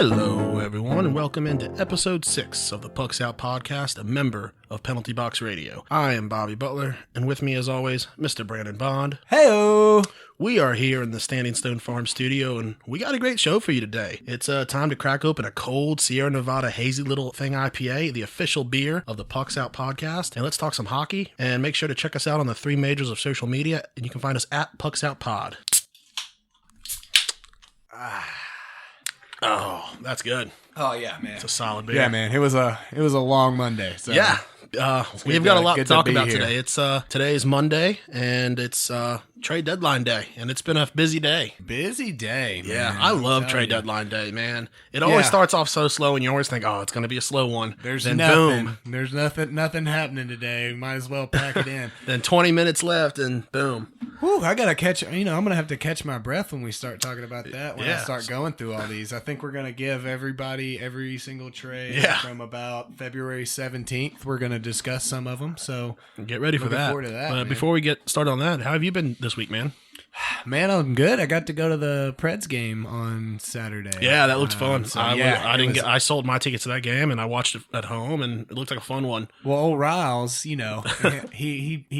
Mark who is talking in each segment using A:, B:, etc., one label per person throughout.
A: Hello, everyone, and welcome into episode 6 of the Pucks Out Podcast, a member of Penalty Box Radio. I am Bobby Butler, and with me, as always, Mr. Brandon Bond.
B: Heyo!
A: We are here in the Standing Stone Farm studio, and we got a great show for you today. It's time to crack open a cold Sierra Nevada hazy little thing IPA, the official beer of the Pucks Out Podcast, and let's talk some hockey, and make sure to check us out on the 3 majors of social media, and you can find us at Pucks Out Pod. Oh, that's good.
B: Oh yeah, man.
A: It's a solid beer.
B: Yeah, man. It was a long Monday. So
A: Yeah. We've got a lot to talk about
B: here
A: today. It's today is Monday, and it's trade deadline day, and it's been a busy day.
B: Busy day, man.
A: Yeah, I love trade deadline day, man. It always starts off so slow, and you always think, oh, it's going to be a slow one.
B: Then nothing. There's nothing happening today. Might as well pack it in.
A: Then 20 minutes left, and boom.
B: Whew, I gotta catch. I'm gonna have to catch my breath when we start talking about that. When I start going through all these, I think we're gonna give everybody every single trade from about February 17th. We're gonna discuss some of them. So
A: get ready for that.
B: Forward to that, man.
A: Before we get started on that, how have you been this week, man?
B: Man, I'm good. I got to go to the Preds game on Saturday.
A: Yeah, that looked fun.
B: So,
A: I sold my tickets to that game, and I watched it at home, and it looked like a fun one.
B: Well, old Riles, he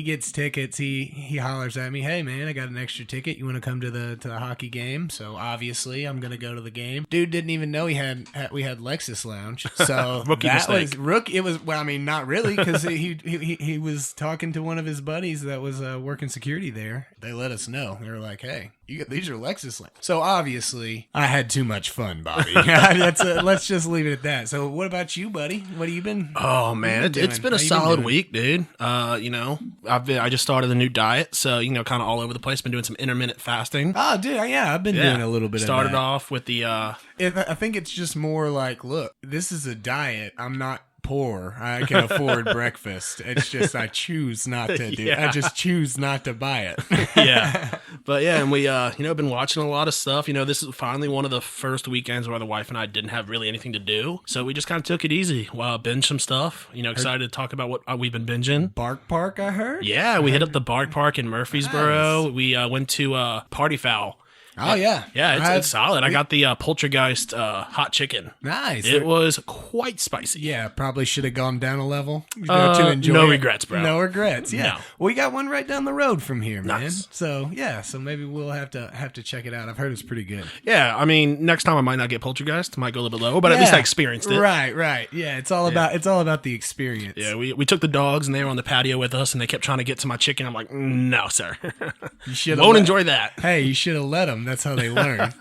B: gets tickets. He hollers at me, "Hey man, I got an extra ticket. You want to come to the hockey game?" So obviously, I'm gonna go to the game. Dude didn't even know we had Lexus Lounge. So
A: Rookie mistake.
B: It was. Well, I mean, not really, because he was talking to one of his buddies that was working security there. They let us know. They were like, "Hey, these are Lexus Lounge." So obviously, I had too much fun, Bobby. Let's just leave it at that. So what about you, buddy? What have you been?
A: Oh man, it's been a solid week, dude. I just started a new diet, so kind of all over the place. Been doing some intermittent fasting.
B: Oh, dude, yeah, I've been doing a little bit.
A: Started
B: of that.
A: off with the.
B: I think it's just more like, look, this is a diet. I'm not poor. I can afford breakfast. It's just I choose not to do. I just choose not to buy it.
A: Yeah, but yeah, and we been watching a lot of stuff. This is finally one of the first weekends where the wife and I didn't have really anything to do, so we just kind of took it easy while binge some stuff. Excited to talk about what we've been binging.
B: Bark Park, I heard.
A: Yeah, we hit up the Bark Park in Murfreesboro. Nice. We went to Party Foul.
B: Oh, yeah.
A: Yeah, it's solid. I got the Poltergeist hot chicken.
B: Nice.
A: It was quite spicy.
B: Yeah, probably should have gone down a level to enjoy
A: no
B: it.
A: regrets, bro.
B: No regrets, yeah.
A: No.
B: We got one right down the road from here, man.
A: Nice.
B: So maybe we'll have to check it out. I've heard it's pretty good.
A: Yeah, I mean, next time I might not get Poltergeist. I might go a little bit lower, but at least I experienced it.
B: Right. Yeah, it's all about the experience.
A: Yeah, we took the dogs, and they were on the patio with us, and they kept trying to get to my chicken. I'm like, no, sir. You won't enjoy that.
B: Hey, you should have let them. That's how they learn.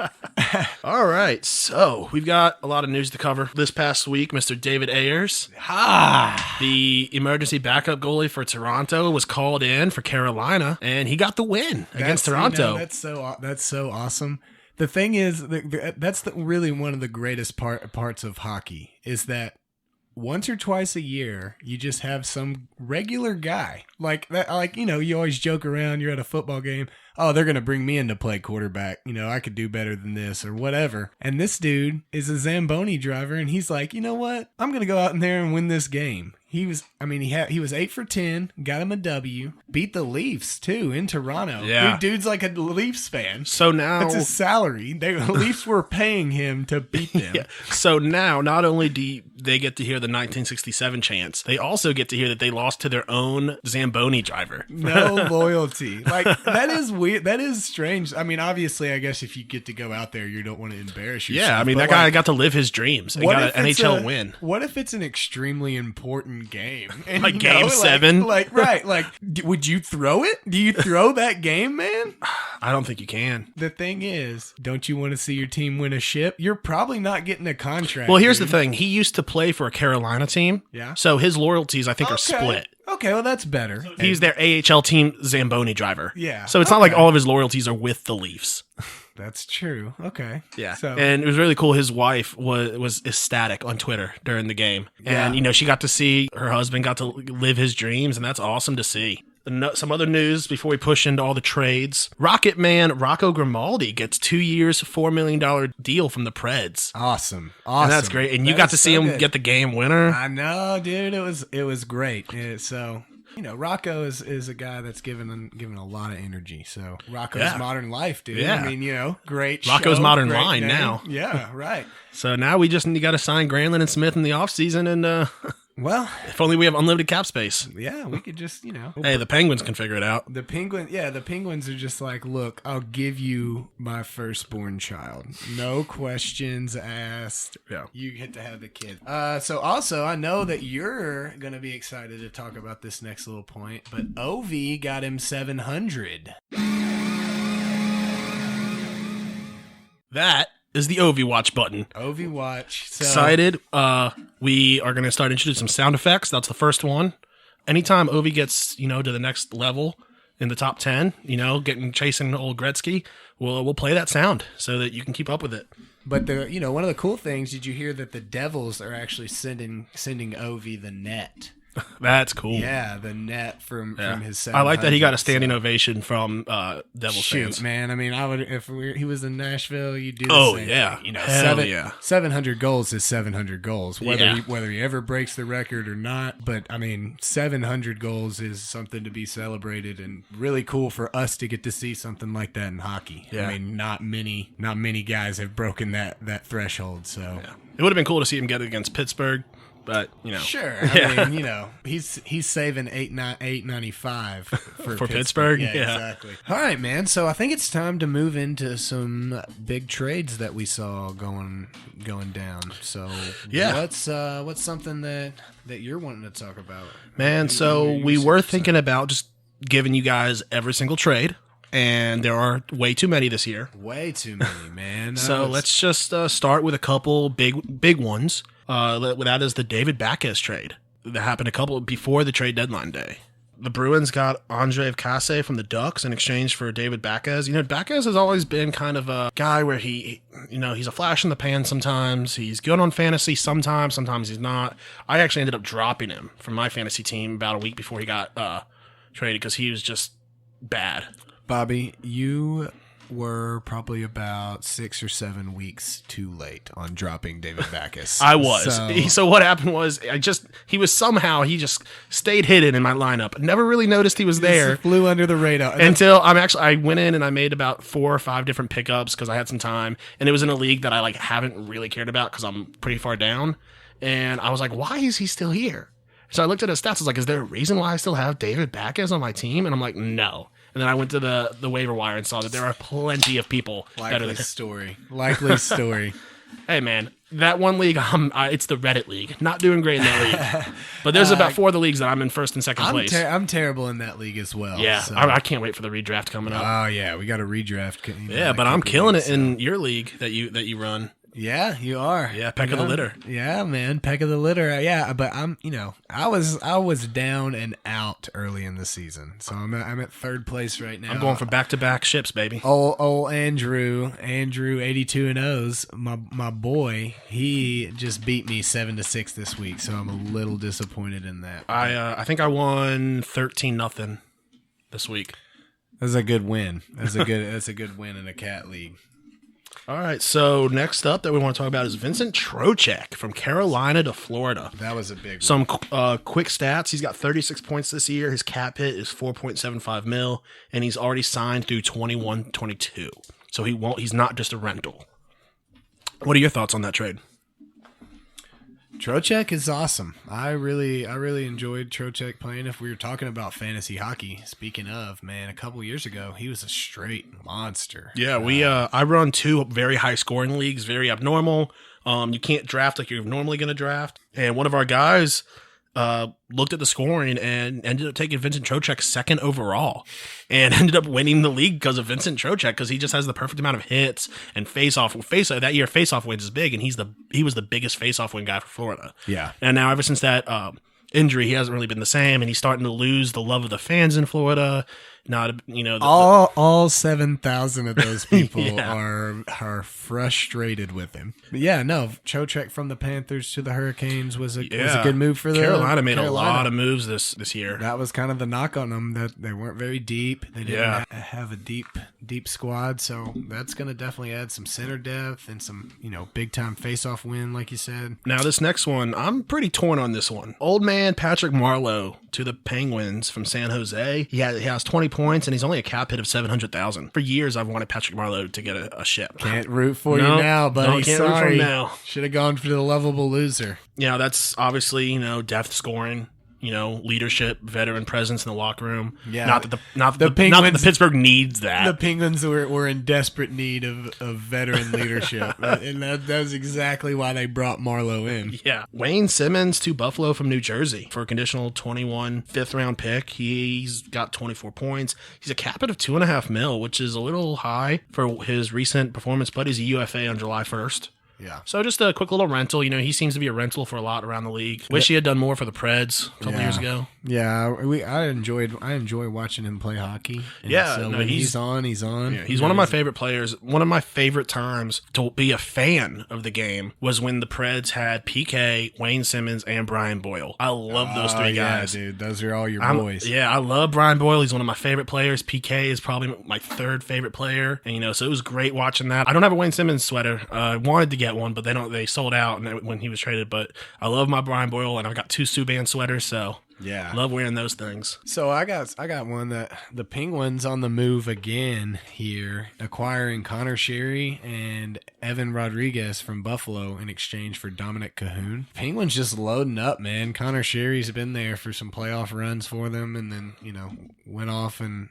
A: All right, so we've got a lot of news to cover. This past week, Mr. David Ayers, the emergency backup goalie for Toronto, was called in for Carolina, and he got the win against Toronto.
B: That's so awesome. The thing is, that's really one of the greatest parts of hockey is that once or twice a year, you just have some regular guy like that. Like, you always joke around. You're at a football game. Oh, they're going to bring me in to play quarterback. I could do better than this or whatever. And this dude is a Zamboni driver, and he's like, you know what? I'm going to go out in there and win this game. He was 8 for 10, got him a W, beat the Leafs too in Toronto.
A: Yeah.
B: Dude's like a Leafs fan.
A: So now
B: that's his salary. The Leafs were paying him to beat them.
A: Yeah. So now, not only do they get to hear the 1967 chants, they also get to hear that they lost to their own Zamboni driver.
B: No loyalty. Like, that is weird. That is strange. I mean, obviously, I guess if you get to go out there, you don't want to embarrass yourself.
A: Yeah, I mean, that guy got to live his dreams and got an NHL win.
B: What if it's an extremely important game? And,
A: like game 7?
B: Would you throw it? Do you throw that game, man?
A: I don't think you can.
B: The thing is, don't you want to see your team win a ship? You're probably not getting a contract.
A: Well, here's the thing. He used to play for a Carolina team.
B: Yeah.
A: So his loyalties, I think, are split.
B: Okay, well, that's better.
A: So he's their AHL team Zamboni driver.
B: Yeah.
A: So it's not like all of his loyalties are with the Leafs.
B: That's true. Okay.
A: Yeah. And it was really cool. His wife was ecstatic on Twitter during the game. And, she got to see her husband got to live his dreams, and that's awesome to see. Some other news before we push into all the trades. Rocket Man Rocco Grimaldi gets 2 years, $4 million deal from the Preds.
B: Awesome.
A: And that's great. And you got to see him get the game winner.
B: I know, dude. It was great. Rocco is a guy that's given a lot of energy. So Rocco's Modern Life, dude.
A: Yeah.
B: I mean, great
A: Rocco's
B: show,
A: Modern
B: great
A: Line
B: name.
A: now.
B: Yeah, right.
A: So now we just got to sign Granlund and Smith in the offseason, and
B: Well,
A: if only we have unlimited cap space.
B: yeah, we could just,
A: Hey, the Penguins can figure it out.
B: The Penguins are just like, look, I'll give you my firstborn child. No questions asked.
A: Yeah.
B: You get to have the kid. So also, I know that you're going to be excited to talk about this next little point, but Ovi got him 700.
A: That is the Ovi Watch button.
B: Ovi Watch. So,
A: Excited. We are going to start introducing some sound effects. That's the first one. Anytime Ovi gets, to the next level in the top 10, chasing old Gretzky, we'll play that sound so that you can keep up with it.
B: But one of the cool things, did you hear that the Devils are actually sending Ovi the net?
A: That's cool.
B: Yeah, the net from his.
A: I like that he got a standing ovation from Devils
B: Shoot,
A: fans.
B: man. I mean, I would if he was in Nashville, you'd do the same
A: yeah.
B: thing.
A: Hell
B: 700 goals is 700 goals. Whether
A: Yeah.
B: he ever breaks the record or not, but I mean, 700 goals is something to be celebrated and really cool for us to get to see something like that in hockey.
A: Yeah.
B: I mean, not many guys have broken that threshold. So
A: Yeah. It would have been cool to see him get it against Pittsburgh, but
B: Sure.
A: Yeah.
B: I mean, he's saving $8.95 for
A: Pittsburgh.
B: Yeah,
A: Yeah.
B: exactly. All right, man. So I think it's time to move into some big trades that we saw going down. So
A: Yeah.
B: what's something that you're wanting to talk about?
A: Man, so we were thinking about just giving you guys every single trade, and there are way too many this year.
B: Way too many, man.
A: So let's just start with a couple big ones. That is the David Backes trade that happened before the trade deadline day. The Bruins got Andre Casse from the Ducks in exchange for David Backes. Backes has always been kind of a guy where he's a flash in the pan sometimes. He's good on fantasy sometimes he's not. I actually ended up dropping him from my fantasy team about a week before he got traded because he was just bad.
B: Bobby, you were probably about 6 or 7 weeks too late on dropping David Backes.
A: I was. So what happened was he just stayed hidden in my lineup. Never really noticed he was there.
B: Flew under the radar.
A: Until I went in and I made about 4 or 5 different pickups because I had some time, and it was in a league that I haven't really cared about because I'm pretty far down, and I was like, why is he still here? So I looked at his stats. I was like, is there a reason why I still have David Backes on my team? And I'm like, no. And then I went to the waiver wire and saw that there are plenty of people better than him.
B: Likely story.
A: Hey, man, that one league, it's the Reddit league. Not doing great in that league. But there's about 4 of the leagues that I'm in first and second place.
B: I'm terrible in that league as well.
A: Yeah,
B: so.
A: I can't wait for the redraft coming up.
B: Oh, yeah, we got a redraft.
A: Yeah, but I'm killing it in your league that you run.
B: Yeah, you are.
A: Yeah, peck of the litter.
B: Yeah, man, peck of the litter. Yeah, but I was down and out early in the season, so I'm at 3rd place right now.
A: I'm going for back-to-back ships, baby.
B: Old Andrew, 82 and O's, my boy. He just beat me 7-6 this week, so I'm a little disappointed in that.
A: I think I won 13-0 this week.
B: That's a good win. That's a good win in a cat league.
A: All right, so next up that we want to talk about is Vincent Trocheck from Carolina to Florida.
B: That was a big one.
A: Some quick stats. He's got 36 points this year. His cap hit is $4.75 million, and he's already signed through 21-22. So he's not just a rental. What are your thoughts on that trade?
B: Trocheck is awesome. I really enjoyed Trocheck playing. If we were talking about fantasy hockey, speaking of, man, a couple years ago, he was a straight monster.
A: Yeah, I run 2 very high scoring leagues, very abnormal. You can't draft like you're normally going to draft. And one of our guys looked at the scoring and ended up taking Vincent Trocheck 2nd overall and ended up winning the league because of Vincent Trocheck because he just has the perfect amount of hits and face-off. That year, face-off wins is big, and he was the biggest face-off win guy for Florida.
B: Yeah.
A: And now ever since that injury, he hasn't really been the same, and he's starting to lose the love of the fans in Florida. Not,
B: all 7,000 of those people
A: Yeah.
B: are frustrated with him. But yeah, no, Chotek from the Panthers to the Hurricanes was a good move for the
A: Carolina made a lot of moves this year.
B: That was kind of the knock on them, that they weren't very deep. They didn't have a deep squad, so that's going to definitely add some center depth and some, big time face-off win, like you said.
A: Now, this next one, I'm pretty torn on this one. Old man Patrick Marleau to the Penguins from San Jose. He has 20 points, and he's only a cap hit of $700,000. For years, I've wanted Patrick Marleau to get a ship.
B: Can't root for you now, buddy.
A: Can't
B: Sorry.
A: root for him now.
B: Should have gone for the lovable loser.
A: Yeah, that's obviously, depth scoring. Leadership, veteran presence in the locker room.
B: Yeah,
A: not that the Pittsburgh needs that.
B: The Penguins were in desperate need of veteran leadership, and that was exactly why they brought Marleau in.
A: Yeah, Wayne Simmons to Buffalo from New Jersey for a conditional 21 fifth-round pick. He's got 24 points. He's a captain of $2.5 million, which is a little high for his recent performance, but he's a UFA on July 1st.
B: Yeah.
A: So just a quick little rental. He seems to be a rental for a lot around the league. Wish he had done more for the Preds a couple years ago.
B: Yeah, I enjoy watching him play hockey. And so when he's on. Yeah,
A: he's one of my favorite players. One of my favorite times to be a fan of the game was when the Preds had PK, Wayne Simmons, and Brian Boyle. I love those three guys.
B: Yeah, dude, those are all your boys.
A: Yeah, I love Brian Boyle. He's one of my favorite players. PK is probably my third favorite player, and so it was great watching that. I don't have a Wayne Simmons sweater. I wanted to get one, but they sold out when he was traded. But I love my Brian Boyle, and I've got two Subban sweaters, so
B: yeah,
A: love wearing those things.
B: So I got one that the Penguins on the move again here, acquiring Connor Sherry and Evan Rodriguez from Buffalo in exchange for Dominic Cahoon. Penguins just loading up, man. Connor Sherry's been there for some playoff runs for them, and then went off and.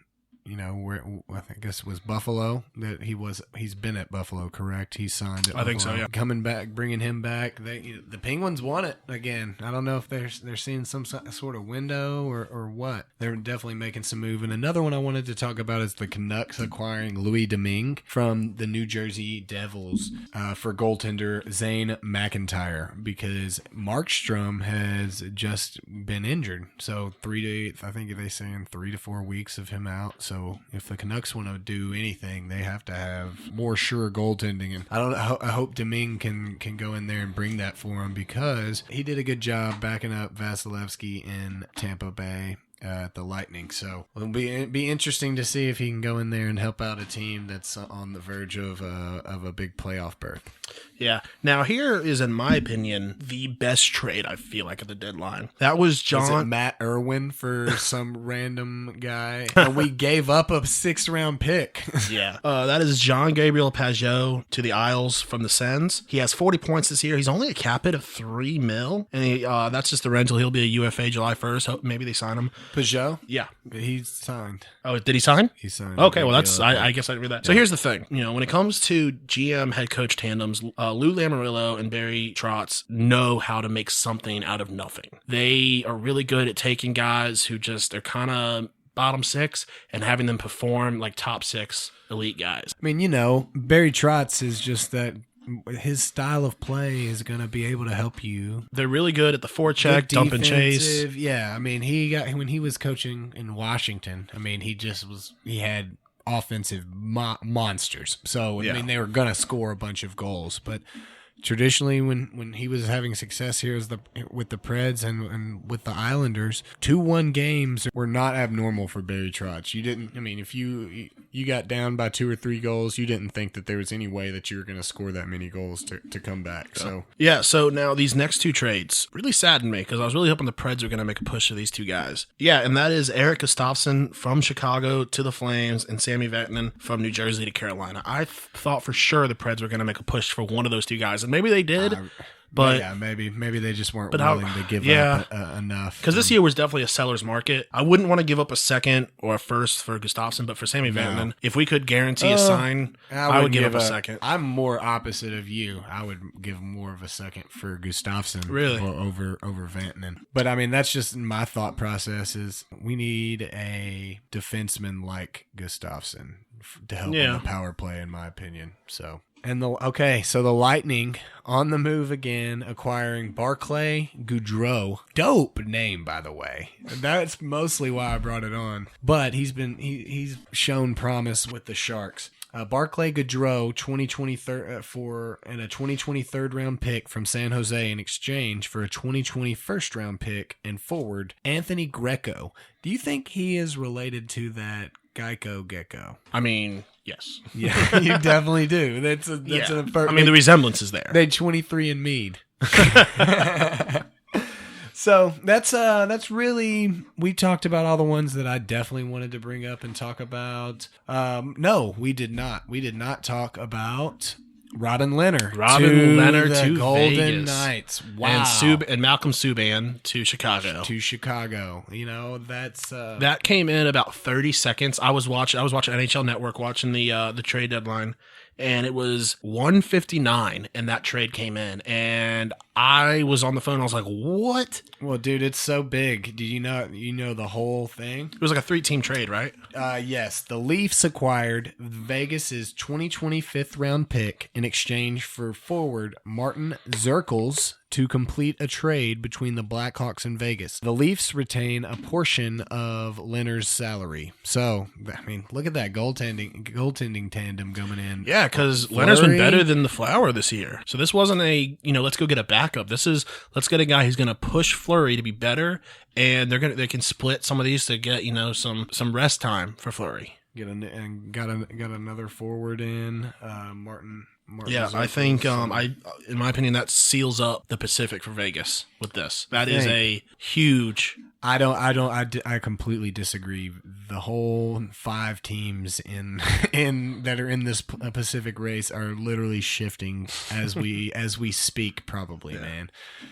B: Where I guess it was Buffalo that he's been at Buffalo, correct? He's signed at Buffalo.
A: I think so, yeah.
B: Coming back, bringing him back. The Penguins want it again. I don't know if they're seeing some sort of window or what. They're definitely making some move. And another one I wanted to talk about is the Canucks acquiring Louis Domingue from the New Jersey Devils for goaltender Zane McIntyre, because Markstrom has just been injured. So I think they're saying 3 to 4 weeks of him out. So if the Canucks want to do anything, they have to have more sure goaltending. And I hope Domingue can go in there and bring that for him, because he did a good job backing up Vasilevsky in Tampa Bay at the Lightning. So it'll be interesting to see if he can go in there and help out a team that's on the verge of a big playoff berth.
A: Yeah. Now, here is, in my opinion, the best trade I feel like at the deadline. That was John.
B: Was it Matt Irwin for some random guy? And we gave up a 6th-round pick.
A: Yeah. That is John Gabriel Pageau to the Isles from the Sens. He has 40 points this year. He's only a cap hit of $3 million. And that's just the rental. He'll be a UFA July 1st. Hope maybe they sign him.
B: Pageau?
A: Yeah.
B: He's signed.
A: Oh, did he sign?
B: He signed.
A: Okay, well, I guess I didn't read that. Yeah. So here's the thing. When it comes to GM head coach tandems, Lou Lamoriello and Barry Trotz know how to make something out of nothing. They are really good at taking guys who they're kind of bottom 6 and having them perform like top 6 elite guys.
B: I mean, Barry Trotz is just that. His style of play is going to be able to help you.
A: They're really good at the forecheck, dump and chase.
B: Yeah, I mean, when he was coaching in Washington, I mean, he had offensive monsters. So, I mean, they were going to score a bunch of goals. But traditionally, when he was having success here with the Preds and with the Islanders, 2-1 games were not abnormal for Barry Trotz. If you got down by 2 or 3 goals, you didn't think that there was any way that you were going to score that many goals to come back.
A: So now these next 2 trades really saddened me, because I was really hoping the Preds were going to make a push to these 2 guys. Yeah, and that is Eric Gustafsson from Chicago to the Flames and Sammy Vatanen from New Jersey to Carolina. I thought for sure the Preds were going to make a push for one of those 2 guys, and maybe they did. But
B: yeah, maybe they just weren't willing to give up enough.
A: Because this year was definitely a seller's market. I wouldn't want to give up a second or a first for Gustafsson, but for Sammy Vatanen, if we could guarantee a sign, I would give up a second.
B: I'm more opposite of you. I would give more of a second for Gustafsson,
A: really,
B: over Vatanen. But I mean, that's just my thought process. Is we need a defenseman like Gustafsson to help in the power play, in my opinion. So And so the Lightning on the move again, acquiring Barclay Goodrow. Dope name, by the way. That's mostly why I brought it on. But he's shown promise with the Sharks. Barclay Goodrow, 2023 and a 2020 third round pick from San Jose in exchange for a 2020 first round pick and forward Anthony Greco. Do you think he is related to that Geico Gecko?
A: I mean, yes.
B: Yeah, you definitely do.
A: I mean, the resemblance is there.
B: They 23 and Mead. So that's really, we talked about all the ones that I definitely wanted to bring up and talk about. No, we did not. We did not talk about Robin Leonard to Golden
A: Vegas.
B: Knights. Wow.
A: And Malcolm Subban to Chicago. That came in about 30 seconds. I was watching NHL Network, watching the trade deadline, and it was 1:59, and that trade came in, and I was on the phone. I was like, "What?"
B: Well, dude, it's so big. Did you know the whole thing?
A: It was like a 3-team trade, right?
B: Yes. The Leafs acquired Vegas's 2020 fifth round pick in exchange for forward Martin Zirkles to complete a trade between the Blackhawks and Vegas. The Leafs retain a portion of Leonard's salary. So, I mean, look at that goaltending tandem coming in.
A: Yeah, because Leonard's been better than the Flower this year. So this wasn't let's go get a backup. This is, let's get a guy who's going to push Fleury to be better, and they can split some of these to get, some rest time for Fleury.
B: Got another forward in, Martin.
A: Yeah, I think in my opinion, that seals up the Pacific for Vegas with this. That is a huge.
B: I completely disagree. The whole 5 teams in that are in this Pacific race are literally shifting as we speak. Probably, yeah. Man.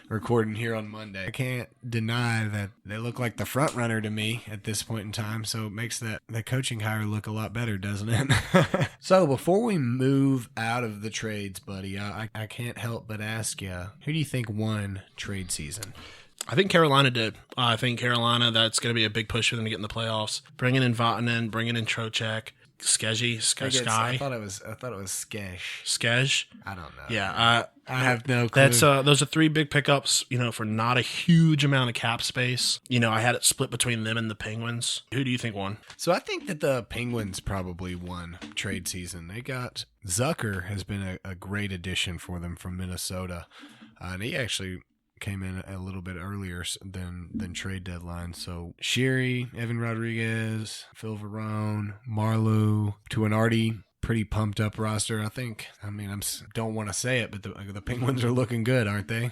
B: Recording here on Monday, I can't deny that they look like the front runner to me at this point in time. So it makes that coaching hire look a lot better, doesn't it? So before we move out of the trades, buddy, I can't help but ask you, who do you think won trade season?
A: I think Carolina did. I think Carolina, that's going to be a big push for them to get in the playoffs. Bringing in Vatanen, bringing in Trocheck, Skej.
B: I thought it was Skej.
A: Skej?
B: I don't know.
A: Yeah,
B: I have no clue.
A: Those are 3 big pickups, for not a huge amount of cap space. I had it split between them and the Penguins. Who do you think won?
B: So I think that the Penguins probably won trade season. They got Zucker has been a great addition for them from Minnesota, and he actually came in a little bit earlier than trade deadline. So Sherry, Evan Rodriguez, Phil Verone, Marleau, to an already pretty pumped up roster. I don't want to say it, but the Penguins are looking good, aren't they?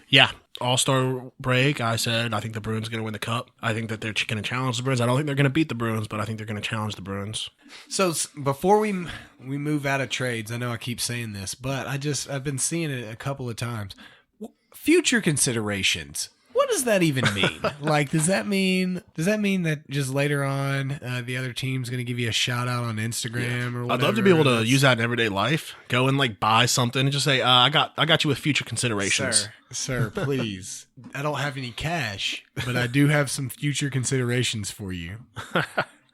A: Yeah. All-Star break, I said, I think the Bruins are going to win the Cup. I think that they're going to challenge the Bruins. I don't think they're going to beat the Bruins, but I think they're going to challenge the Bruins.
B: So before we move out of trades, I know I keep saying this, but I've been seeing it a couple of times. Future considerations. What does that even mean? Like, does that mean that just later on the other team's going to give you a shout out on Instagram or whatever?
A: I'd love to be able to use that in everyday life. Go and buy something and just say, I got you with future considerations.
B: Sir, please. I don't have any cash, but I do have some future considerations for you.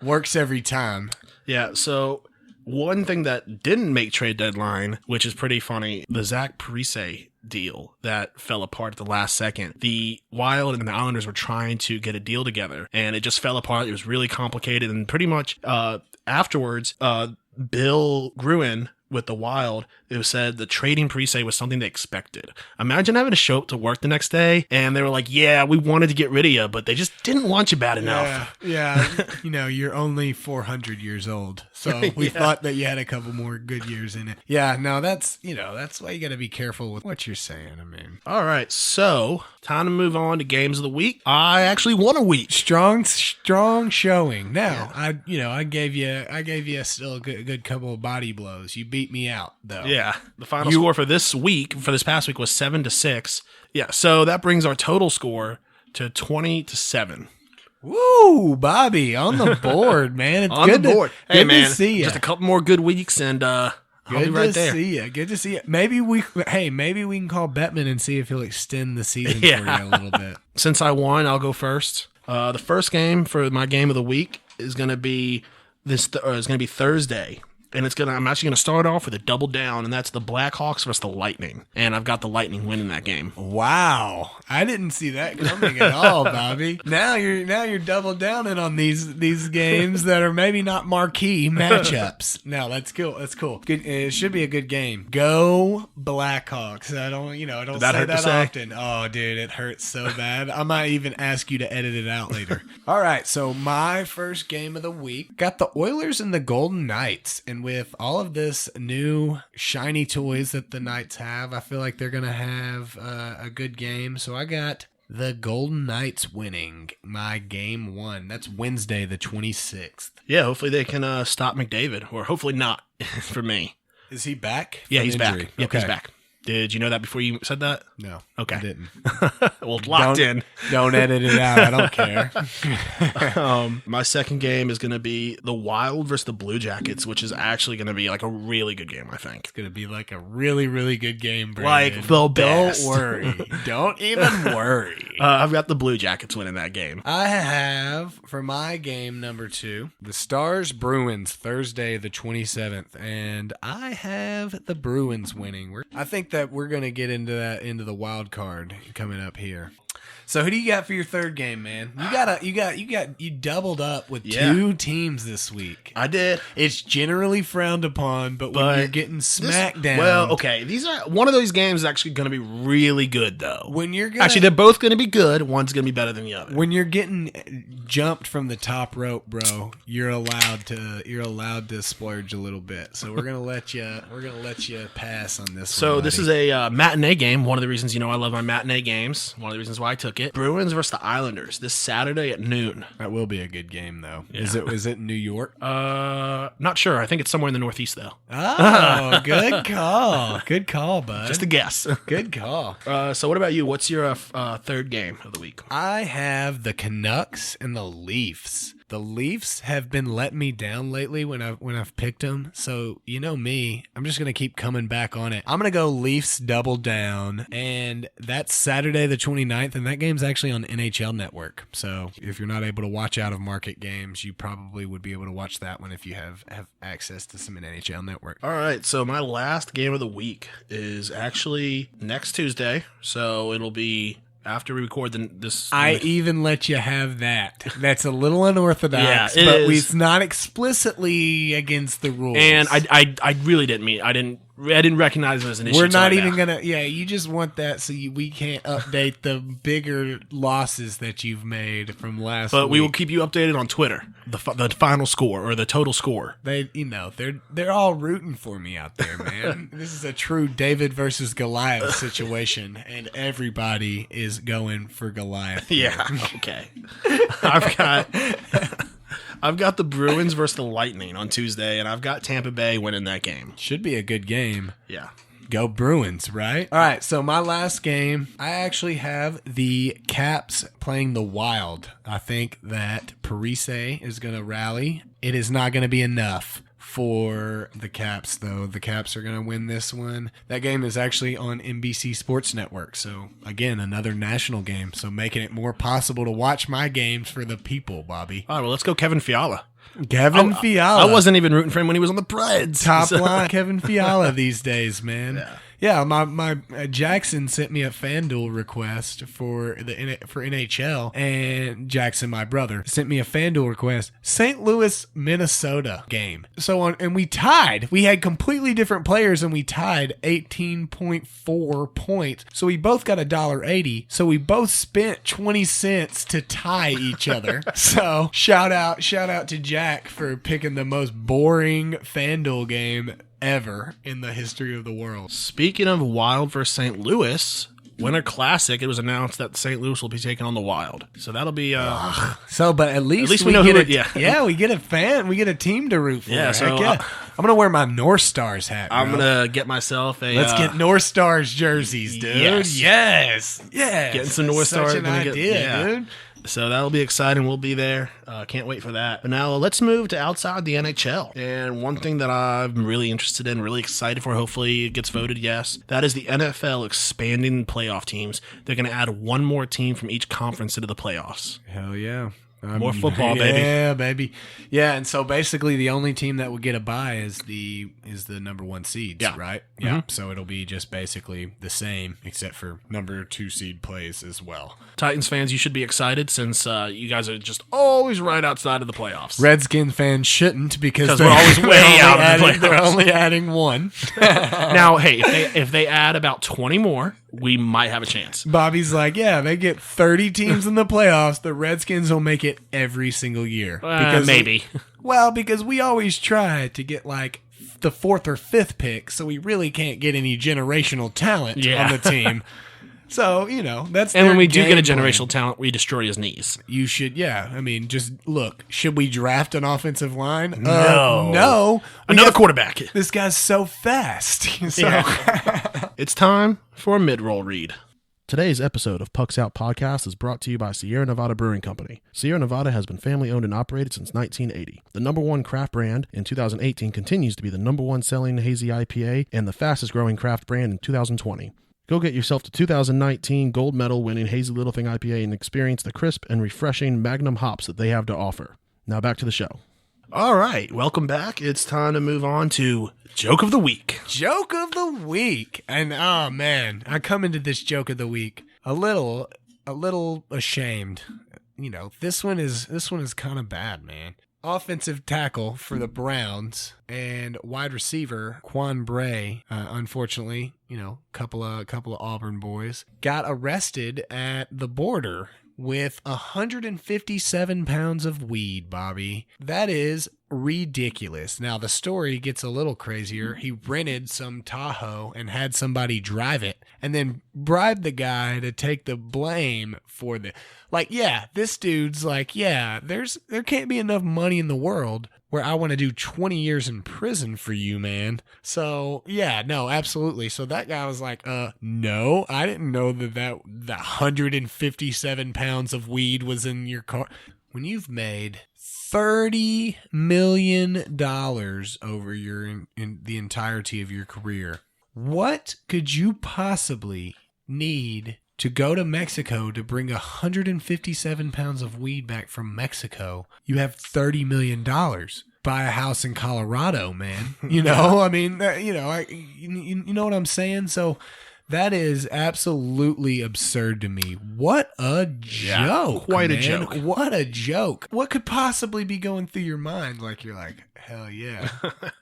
B: Works every time.
A: Yeah, so one thing that didn't make trade deadline, which is pretty funny, the Zach Parise deal that fell apart at the last second. The Wild and the Islanders were trying to get a deal together, and it just fell apart. It was really complicated, and pretty much afterwards, Bill Gruen with the Wild, it was said the trading Parise was something they expected. Imagine having to show up to work the next day, and they were like, yeah, we wanted to get rid of you, but they just didn't want you bad enough.
B: Yeah. You're only 400 years old, so we thought that you had a couple more good years in it. Yeah, no, that's why you got to be careful with what you're saying.
A: All right, so time to move on to games of the week. I actually won a week.
B: Strong showing. Now, yeah. I gave you still a good couple of body blows. You beat me out, though.
A: Yeah, the final score for this past week was 7-6. Yeah, so that brings our total score to 20-7.
B: Woo, Bobby, on the board, man. It's
A: on
B: good
A: the board.
B: Hey,
A: good
B: man, to see you.
A: Just a couple more good weeks, and I'll be right there.
B: Good to see you. Maybe we can call Bettman and see if he'll extend the season for you a little bit.
A: Since I won, I'll go first. The first game for my game of the week is going to be Thursday. And I'm actually gonna start off with a double down, and that's the Blackhawks versus the Lightning. And I've got the Lightning winning that game.
B: Wow, I didn't see that coming at all, Bobby. Now you're double downing on these games that are maybe not marquee matchups. No, that's cool. That's cool. Good. It should be a good game. Go Blackhawks. I don't say that often. Oh, dude, it hurts so bad. I might even ask you to edit it out later. All right, so my first game of the week got the Oilers and the Golden Knights, and with all of this new shiny toys that the Knights have, I feel like they're going to have a good game. So I got the Golden Knights winning my game 1. That's Wednesday, the 26th.
A: Yeah, hopefully they can stop McDavid, or hopefully not for me.
B: Is he back?
A: Yeah, he's
B: injury?
A: back. Yep,
B: okay.
A: He's back. Did you know that before you said that?
B: No.
A: Okay.
B: I didn't.
A: Well, locked in.
B: Don't edit it out. I don't care.
A: My second game is going to be the Wild versus the Blue Jackets, which is actually going to be like a really good game, I think.
B: It's going to be like a really, really good game, Brandon.
A: Like the best.
B: Don't worry. Don't even worry.
A: I've got the Blue Jackets winning that game.
B: I have, for my game number 2, the Stars Bruins, Thursday the 27th, and I have the Bruins winning. I think that we're going to get into the wild card coming up here. So who do you got for your third game, man? You doubled up with 2 teams this week.
A: I did.
B: It's generally frowned upon, but when you're getting smacked down.
A: Well, okay. One of those games is actually going to be really good, though.
B: Actually,
A: they're both going to be good. One's going to be better than the other.
B: When you're getting jumped from the top rope, bro, you're allowed to splurge a little bit. So we're gonna let you pass on this.
A: So
B: one,
A: this is a matinee game. One of the reasons I love my matinee games. One of the reasons why I took it. Bruins versus the Islanders this Saturday at noon.
B: That will be a good game, though.
A: Yeah.
B: Is it in New York?
A: Not sure. I think it's somewhere in the Northeast, though.
B: Oh, good call. Good call, bud.
A: Just a guess.
B: Good call.
A: So what about you? What's your third game of the week?
B: I have the Canucks and the Leafs. The Leafs have been letting me down lately when I've picked them. So, you know me, I'm just going to keep coming back on it. I'm going to go Leafs double down, and that's Saturday the 29th, and that game's actually on NHL Network. So if you're not able to watch out-of-market games, you probably would be able to watch that one if you have access to some NHL Network.
A: All right, so my last game of the week is actually next Tuesday, so it'll be after we record this.
B: I even let you have that. That's a little unorthodox,
A: yeah,
B: but
A: is.
B: it's not explicitly against the rules.
A: And I really didn't mean, I didn't recognize it as an issue.
B: We're not even going to, you just want that so we can't update the bigger losses that you've made from last week.
A: But we will keep you updated on Twitter, the final score or the total score.
B: They're all rooting for me out there, man. This is a true David versus Goliath situation, and everybody is going for Goliath.
A: Yeah, okay. I've got the Bruins versus the Lightning on Tuesday, and I've got Tampa Bay winning that game.
B: Should be a good game.
A: Yeah.
B: Go Bruins, right? All right, so my last game, I actually have the Caps playing the Wild. I think that Parise is going to rally. It is not going to be enough for the Caps, though. The Caps are going to win this one. That game is actually on NBC Sports Network. So, again, another national game. So, making it more possible to watch my games for the people, Bobby.
A: All right, well, let's go Kevin Fiala.
B: Fiala.
A: I wasn't even rooting for him when he was on the Preds.
B: Top line Kevin Fiala these days, man. Yeah, my Jackson sent me a FanDuel request for NHL, and Jackson, my brother, sent me a FanDuel request. St. Louis, Minnesota game. And we tied. We had completely different players, and we tied 18.4 points. So we both got $1.80. So we both spent 20 cents to tie each other. So shout out to Jack for picking the most boring FanDuel game ever in the history of the world.
A: Speaking of Wild versus St. Louis, Winter Classic, it was announced that St. Louis will be taking on the Wild. So that'll be
B: but at least
A: we know
B: get
A: who
B: it. Yeah, we get a team to root for.
A: Yeah, so
B: I'm gonna wear my North Stars hat.
A: I'm gonna get myself a.
B: Let's get North Stars jerseys, dude. Yes.
A: Getting some North Stars.
B: Such an idea, dude.
A: So that'll be exciting. We'll be there. Can't wait for that. But now let's move to outside the NHL. And one thing that I'm really interested in, really excited for, hopefully it gets voted yes, that is the NFL expanding playoff teams. They're going to add one more team from each conference into the playoffs.
B: Hell yeah.
A: More football, baby.
B: Yeah, baby. Yeah, and so basically the only team that would get a bye is the number 1 seeds, right? Yeah. So it'll be just basically the same, except for number 2 seed plays as well.
A: Titans fans, you should be excited since you guys are just always right outside of the playoffs.
B: Redskins fans shouldn't because
A: we're always way out of the playoffs.
B: They're only adding 1.
A: Now, hey, if they add about 20 more, we might have a chance.
B: Bobby's like, yeah, they get 30 teams in the playoffs. The Redskins will make it every single year.
A: Maybe.
B: Because we always try to get like the 4th or 5th pick, so we really can't get any generational talent on the team. So, that's
A: And when we do get a generational talent, we destroy his knees.
B: You should, I mean, just look. Should we draft an offensive line?
A: No.
B: No.
A: Another quarterback.
B: This guy's so fast.
A: It's time for a mid-roll read. Today's episode of Pucks Out Podcast is brought to you by Sierra Nevada Brewing Company. Sierra Nevada has been family-owned and operated since 1980. The number 1 craft brand in 2018 continues to be the number 1 selling hazy IPA and the fastest-growing craft brand in 2020. Go get yourself the 2019 gold medal winning Hazy Little Thing IPA and experience the crisp and refreshing Magnum hops that they have to offer. Now back to the show. All right, welcome back. It's time to move on to Joke of the Week.
B: Joke of the Week. And oh man, I come into this Joke of the Week a little ashamed. This one is kind of bad, man. Offensive tackle for the Browns and wide receiver Quan Bray, unfortunately, couple of Auburn boys, got arrested at the border with 157 pounds of weed, Bobby. That is ridiculous. Now, the story gets a little crazier. He rented some Tahoe and had somebody drive it and then bribed the guy to take the blame for the... this dude's like, there can't be enough money in the world where I want to do 20 years in prison for you, man. So, no, absolutely. So that guy was like, no, I didn't know that 157 pounds of weed was in your car. When you've made $30 million over in the entirety of your career, what could you possibly need to go to Mexico to bring 157 pounds of weed back from Mexico? You have $30 million. Buy a house in Colorado, man. I mean, you know what I'm saying? So that is absolutely absurd to me. What a joke.
A: Quite
B: man.
A: a joke.
B: What a joke. What could possibly be going through your mind? You're like, hell yeah.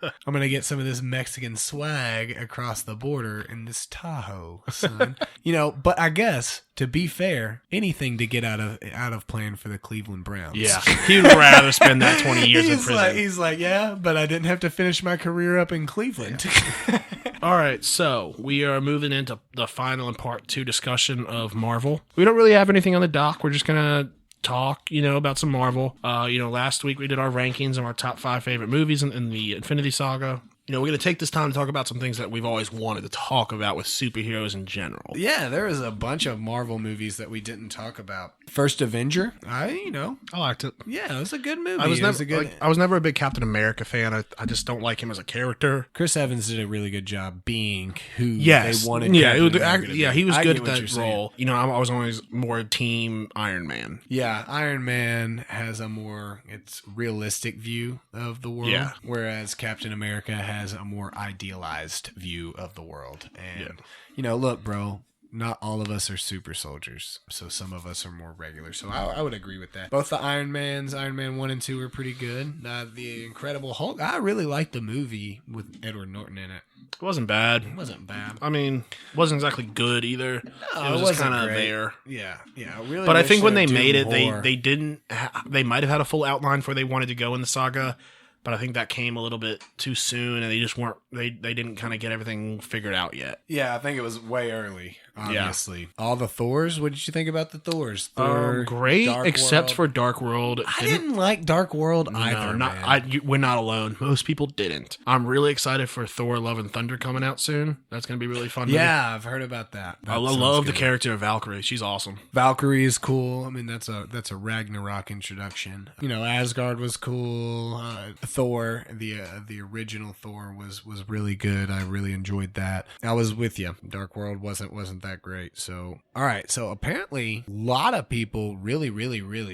B: I'm going to get some of this Mexican swag across the border in this Tahoe, son. But I guess, to be fair, anything to get out of playing for the Cleveland Browns.
A: Yeah. He'd rather spend that 20 years in prison.
B: He's like, yeah, but I didn't have to finish my career up in Cleveland.
A: All right, so we are moving into the final and part 2 discussion of Marvel. We don't really have anything on the dock. We're just going to talk, about some Marvel. Last week we did our rankings of our top 5 favorite movies in the Infinity Saga. We're going to take this time to talk about some things that we've always wanted to talk about with superheroes in general.
B: Yeah, there was a bunch of Marvel movies that we didn't talk about. First Avenger, I
A: liked it.
B: Yeah, it was a good movie.
A: I was never a big Captain America fan. I just don't like him as a character.
B: Chris Evans did a really good job being who they wanted.
A: Yeah, he was good at that role. I was always more team Iron Man.
B: Yeah, Iron Man has it's realistic view of the world, whereas Captain America has a more idealized view of the world. And look, bro, not all of us are super soldiers, so some of us are more regular. So I would agree with that. Both the Iron Man 1 and 2 are pretty good. The Incredible Hulk, I really liked the movie with Edward Norton in it.
A: It wasn't bad. I mean, it wasn't exactly good either.
B: No,
A: it was kind of there.
B: Yeah. Really.
A: But I think when they made it, they didn't. They might have had a full outline for where they wanted to go in the saga. But I think that came a little bit too soon, and they just weren't. They didn't kind of get everything figured out yet.
B: Yeah, I think it was way early. Obviously, all the Thors. What did you think about the Thors?
A: Great, except for Dark World.
B: I didn't like Dark World either.
A: We're not alone. Most people didn't. I'm really excited for Thor: Love and Thunder coming out soon. That's going to be really fun.
B: Yeah, I've heard about that.
A: I love the character of Valkyrie. She's awesome.
B: Valkyrie is cool. I mean, that's a Ragnarok introduction. Asgard was cool. Thor, the original Thor was really good. I really enjoyed that. I was with you. Dark World wasn't that great. So all right. So apparently, a lot of people really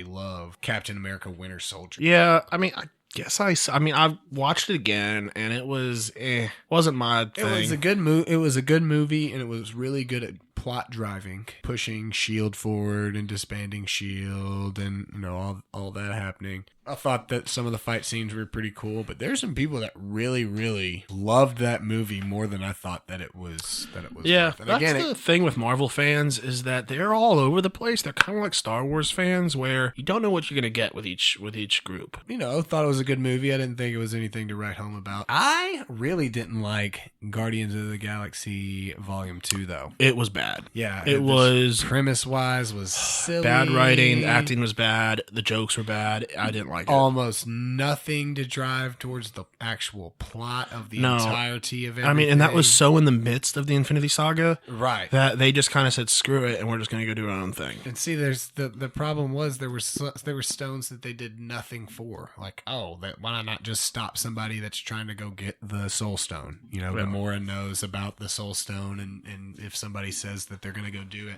B: love Captain America: Winter Soldier.
A: Yeah, I mean, I watched it again, and it wasn't my thing.
B: It was a good movie. It was a good movie, and it was really good at plot driving, pushing Shield forward and disbanding Shield, and all that happening. I thought that some of the fight scenes were pretty cool, but there's some people that really loved that movie more than I thought that it was.
A: Yeah, that's the thing with Marvel fans is that they're all over the place. They're kind of like Star Wars fans, where you don't know what you're gonna get with each group.
B: Thought it was a good movie. I didn't think it was anything to write home about. I really didn't like Guardians of the Galaxy Volume 2, though.
A: It was bad.
B: Yeah,
A: it was
B: premise-wise was silly.
A: Bad writing, acting was bad, the jokes were bad. I didn't like it.
B: Almost nothing to drive towards the actual plot of the entirety of everything.
A: I mean, and that was so in the midst of the Infinity Saga,
B: right?
A: That they just kind of said, "Screw it," and we're just going to go do our own thing.
B: And see, there's the problem was there were stones that they did nothing for. Like, why not just stop somebody that's trying to go get the Soul Stone? Gamora knows about the Soul Stone, and if somebody says that they're going to go do it,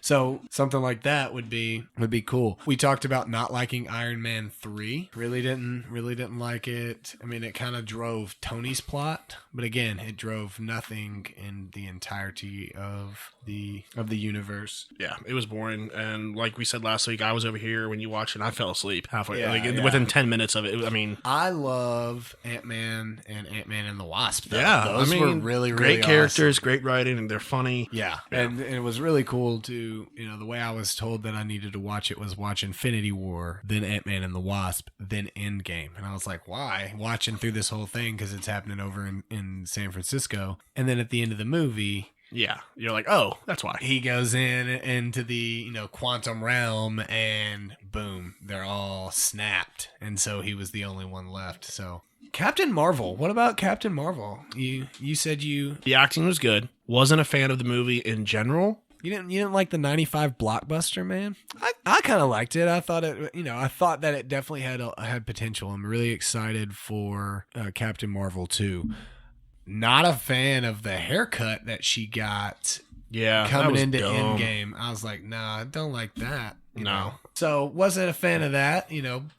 B: so something like that would be cool. We talked about not liking Iron Man 3. Really didn't like it. I mean, it kind of drove Tony's plot, but again, it drove nothing in the entirety of the universe.
A: Yeah, it was boring, and like we said last week, I was over here when you watched it, and I fell asleep halfway. Within 10 minutes of it. I mean,
B: I love Ant-Man and Ant-Man and the Wasp, though.
A: Yeah,
B: those were really
A: great characters,
B: awesome.
A: Great writing, and they're funny.
B: Yeah. And it was really cool to, the way I was told that I needed to watch it was watch Infinity War, then Ant-Man and the Wasp, then Endgame. And I was like, why? Watching through this whole thing because it's happening over in San Francisco. And then at the end of the movie,
A: yeah, you're like, oh, that's why.
B: He goes into the, quantum realm, and boom, they're all snapped. And so he was the only one left. So Captain Marvel. What about Captain Marvel? You said
A: the acting was good. Wasn't a fan of the movie in general.
B: You didn't like the 95 blockbuster, man? I kind of liked it. I thought that it definitely had potential. I'm really excited for Captain Marvel 2. Not a fan of the haircut that she got.
A: Yeah,
B: coming into
A: dumb.
B: Endgame. I was like, nah, I don't like that.
A: No.
B: Know? So wasn't a fan of that,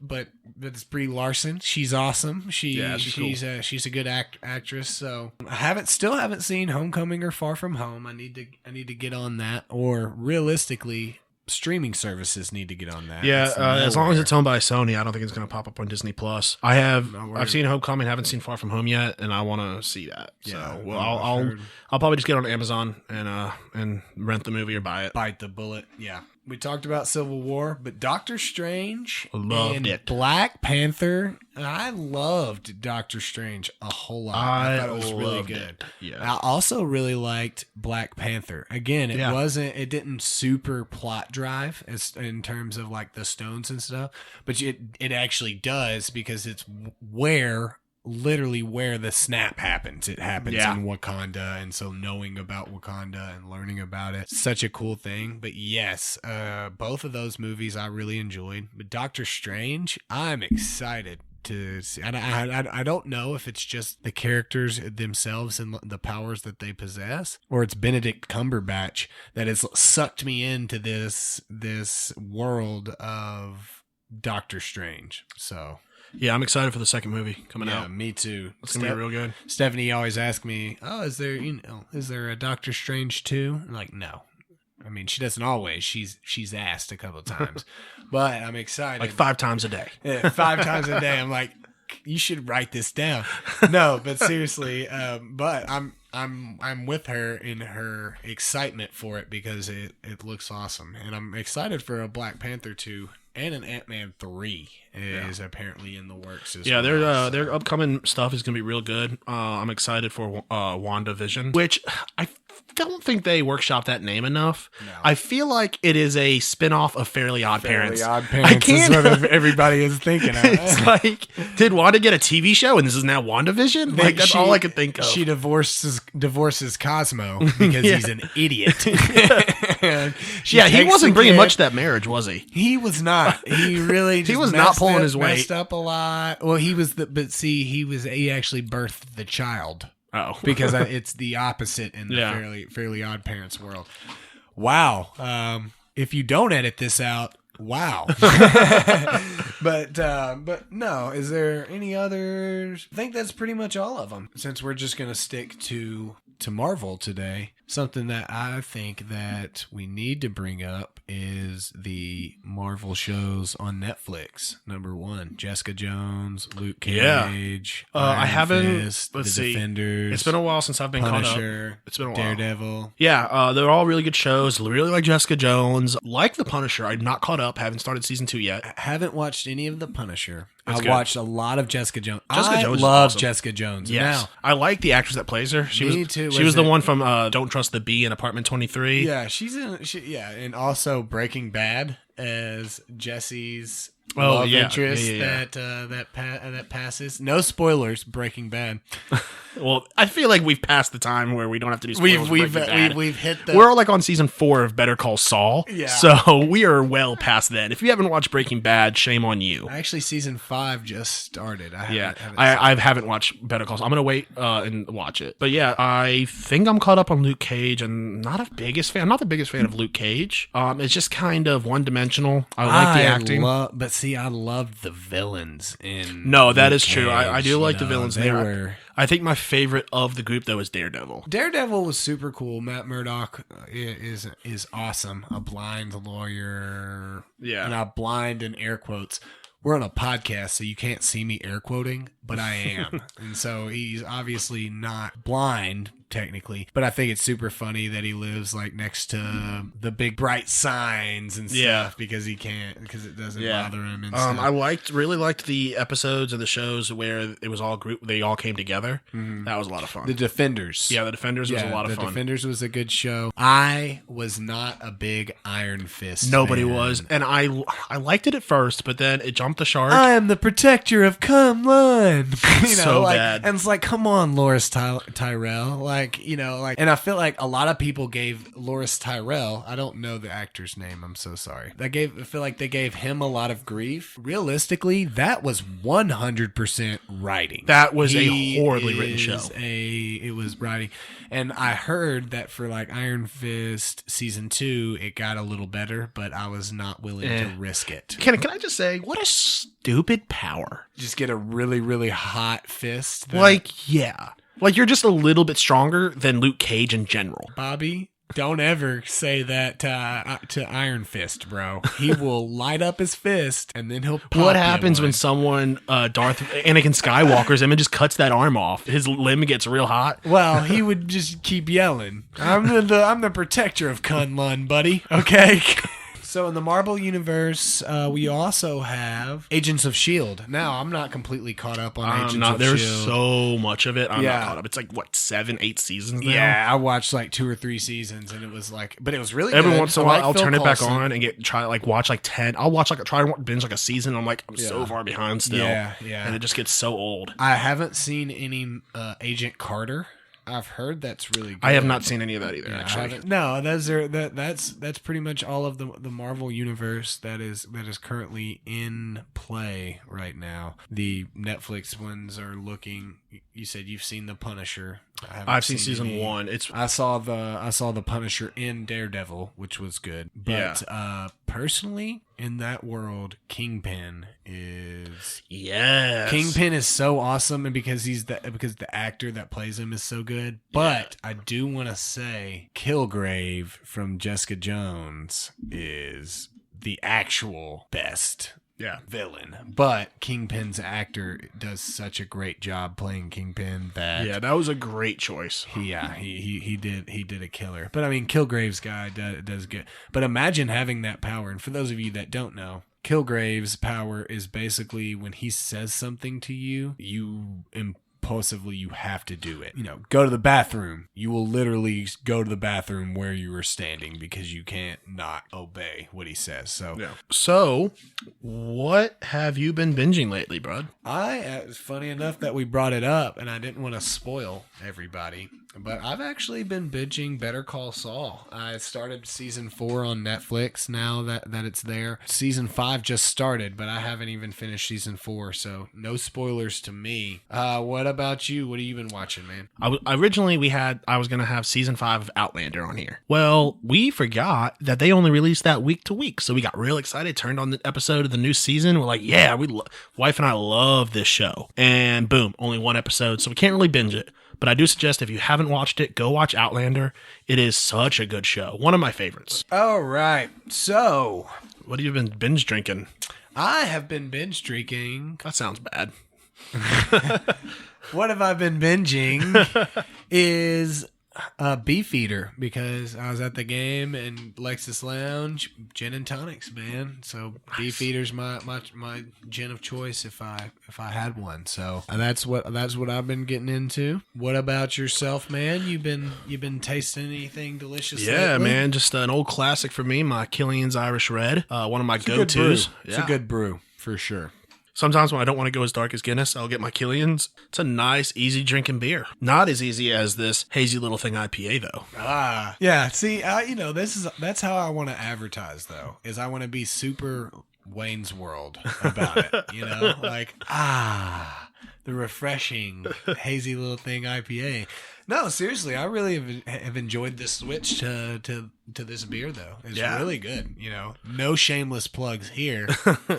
B: but it's Brie Larson. She's awesome. She's cool. She's a good actress. So I still haven't seen Homecoming or Far From Home. I need to get on that, or realistically, streaming services need to get on that.
A: Yeah, as long as it's owned by Sony, I don't think it's going to pop up on Disney Plus. I've seen Homecoming, haven't seen Far From Home yet, and I want to see that.
B: Yeah,
A: so I'll probably just get on Amazon and rent the movie or buy it.
B: Bite the bullet. Yeah. We talked about Civil War, but Doctor Strange
A: loved it.
B: Black Panther. I loved Doctor Strange a whole lot. I thought it was really good.
A: Yeah.
B: I also really liked Black Panther. Again, it didn't super plot drive in terms of like the stones and stuff, but it actually does, because it's literally where the snap happens. It happens in Wakanda, and so knowing about Wakanda and learning about it, such a cool thing. But yes, both of those movies I really enjoyed. But Doctor Strange, I'm excited to see. I don't know if it's just the characters themselves and the powers that they possess, or it's Benedict Cumberbatch that has sucked me into this world of Doctor Strange. So
A: yeah, I'm excited for the second movie coming out.
B: Yeah, me too.
A: It's going to be real good.
B: Stephanie always asks me, is there a Doctor Strange 2? I'm like, no. I mean, she doesn't always. She's asked a couple of times. But I'm excited.
A: Like 5 times a day.
B: Yeah, 5 times a day. I'm like, you should write this down. No, but seriously, but I'm with her in her excitement for it, because it looks awesome. And I'm excited for a Black Panther 2. And an Ant-Man 3 is apparently in the works as well.
A: Their upcoming stuff is going to be real good. I'm excited for WandaVision, which I don't think they workshopped that name enough.
B: No.
A: I feel like it is a spin-off of Fairly Odd Parents.
B: Fairly Odd Parents is what everybody is thinking of.
A: It's like, did Wanda get a TV show and this is now WandaVision? Like, that's all I could think of.
B: She divorces Cosmo because he's an idiot.
A: He wasn't bringing much to that marriage, was he?
B: He was not. He really just
A: he was not pulling his weight.
B: Messed up a lot. Well, he actually birthed the child.
A: Oh,
B: because it's the opposite in the Fairly Odd Parents world. Wow. If you don't edit this out, wow. But no, is there any others? I think that's pretty much all of them. Since we're just gonna stick to Marvel today, something that I think that we need to bring up is the Marvel shows on Netflix. Number 1, Jessica Jones, Luke Cage.
A: I haven't.
B: Fist,
A: let's
B: the
A: see.
B: Defenders.
A: It's been a while since I've been
B: Punisher,
A: caught up. It's been a while.
B: Daredevil.
A: Yeah, they're all really good shows. Really like Jessica Jones. Like the Punisher. I'm not caught up. Haven't started season 2 yet.
B: I haven't watched any of the Punisher.
A: That's
B: I
A: good.
B: watched a lot of Jessica Jones.
A: Jessica Jones is
B: love
A: awesome.
B: Jessica Jones.
A: Yes.
B: Now,
A: I like the actress that plays her.
B: Me too.
A: She was the one from Don't Trust the Bee in Apartment 23.
B: yeah, she's in. And also Breaking Bad as Jesse's love interest that passes. No spoilers. Breaking Bad.
A: Well, I feel like we've passed the time where we don't have to do spoilers.
B: We've hit the.
A: We're like on season 4 of Better Call Saul.
B: Yeah.
A: So we are well past then. If you haven't watched Breaking Bad, shame on you.
B: Actually, season 5 just started. I
A: haven't watched Better Call Saul. I'm gonna wait and watch it. But yeah, I think I'm caught up on Luke Cage, and not the biggest fan of Luke Cage. It's just kind of one dimensional. I like the acting,
B: I loved the villains in.
A: No, that
B: Luke
A: is true.
B: Cage,
A: I do like the villains.
B: They were.
A: I think my favorite of the group though is Daredevil.
B: Daredevil was super cool. Matt Murdock is awesome. A blind lawyer.
A: Yeah.
B: And a blind in air quotes. We're on a podcast, so you can't see me air quoting, but I am. And so he's obviously not blind, technically. But I think it's super funny that he lives like next to the big bright signs and stuff because it doesn't bother him. And stuff.
A: I really liked the episodes of the shows where it was all group. They all came together. Mm-hmm. That was a lot of fun.
B: The Defenders.
A: Yeah, the Defenders was a lot of fun.
B: The Defenders was a good show. I was not a big Iron Fist
A: Nobody
B: fan.
A: was. And I liked it at first, but then it jumped the shark.
B: I am the protector of Kunlun.
A: So bad.
B: And it's like, come on, Loris Tyrell. And I feel like a lot of people gave Loris Tyrell, I don't know the actor's name, I'm so sorry. I feel like they gave him a lot of grief. Realistically, that was 100% writing.
A: That was a horribly written show.
B: It was writing. And I heard that for like Iron Fist season 2, it got a little better, but I was not willing to risk it.
A: Can I just say, what a stupid power.
B: Just get a really, really hot fist.
A: Like you're just a little bit stronger than Luke Cage in general.
B: Bobby, don't ever say that to Iron Fist, bro. He will light up his fist and then he'll pop
A: What happens
B: when
A: Anakin Skywalker's him and just cuts that arm off? His limb gets real hot.
B: Well, he would just keep yelling. I'm the protector of Kunlun, buddy. Okay. So in the Marvel universe, we also have Agents of S.H.I.E.L.D. Now, I'm not completely caught up on Agents of S.H.I.E.L.D.
A: There's so much of it. I'm not caught up. It's like, 7, 8 seasons now?
B: Yeah, I watched like 2 or 3 seasons, and it was like, but it was really
A: Every
B: good.
A: once in a while, I'll turn it back on and watch like 10. I'll watch try to binge like a season. I'm like, I'm so far behind still. Yeah. And it just gets so old.
B: I haven't seen any Agent Carter. I've heard that's really good.
A: I have not seen any of that either, actually.
B: No, that's pretty much all of the Marvel universe that is currently in play right now. The Netflix ones are looking. You said you've seen The Punisher.
A: I've seen season 1.
B: I saw the Punisher in Daredevil, which was good. But personally, in that world, Kingpin is Kingpin is so awesome, and because the actor that plays him is so good. But I do want to say, Kilgrave from Jessica Jones is the actual best. Villain, but Kingpin's actor does such a great job playing Kingpin that
A: that was a great choice.
B: He did a killer. But I mean, Kilgrave's guy does good. But imagine having that power. And for those of you that don't know, Kilgrave's power is basically when he says something to you, you compulsively you have to do it. Go to the bathroom. You will literally go to the bathroom where you were standing because you can't not obey what he says. So,
A: yeah. So, what have you been binging lately, bud?
B: It's funny enough that we brought it up, and I didn't want to spoil everybody, but I've actually been binging Better Call Saul. I started season 4 on Netflix now that it's there. Season 5 just started, but I haven't even finished season 4, so no spoilers to me. What about you? What have you been watching, man?
A: Originally, I was going to have season 5 of Outlander on here. Well, we forgot that they only released that week to week, so we got real excited, turned on the episode of the new season. We're like, yeah, wife and I love this show. And boom, only one episode, so we can't really binge it. But I do suggest if you haven't watched it, go watch Outlander. It is such a good show. One of my favorites.
B: All right. So,
A: what have you been binge drinking?
B: I have been binge drinking.
A: That sounds bad.
B: What have I been binging is Beefeater, because I was at the game and Lexus Lounge, gin and tonics, man. So nice. Beefeater's my gin of choice if I had one. So that's what I've been getting into. What about yourself, man? You've been tasting anything delicious?
A: Yeah,
B: lately?
A: Man, just an old classic for me. My Killian's Irish Red, one of my go-tos.
B: It's a good brew for sure.
A: Sometimes when I don't want to go as dark as Guinness, I'll get my Killian's. It's a nice, easy drinking beer. Not as easy as this hazy little thing IPA, though.
B: Yeah. See, that's how I want to advertise, though. Is I want to be super Wayne's World about it. Like the refreshing hazy little thing IPA. No, seriously, I really have enjoyed this switch to this beer, though. It's really good. No shameless plugs here.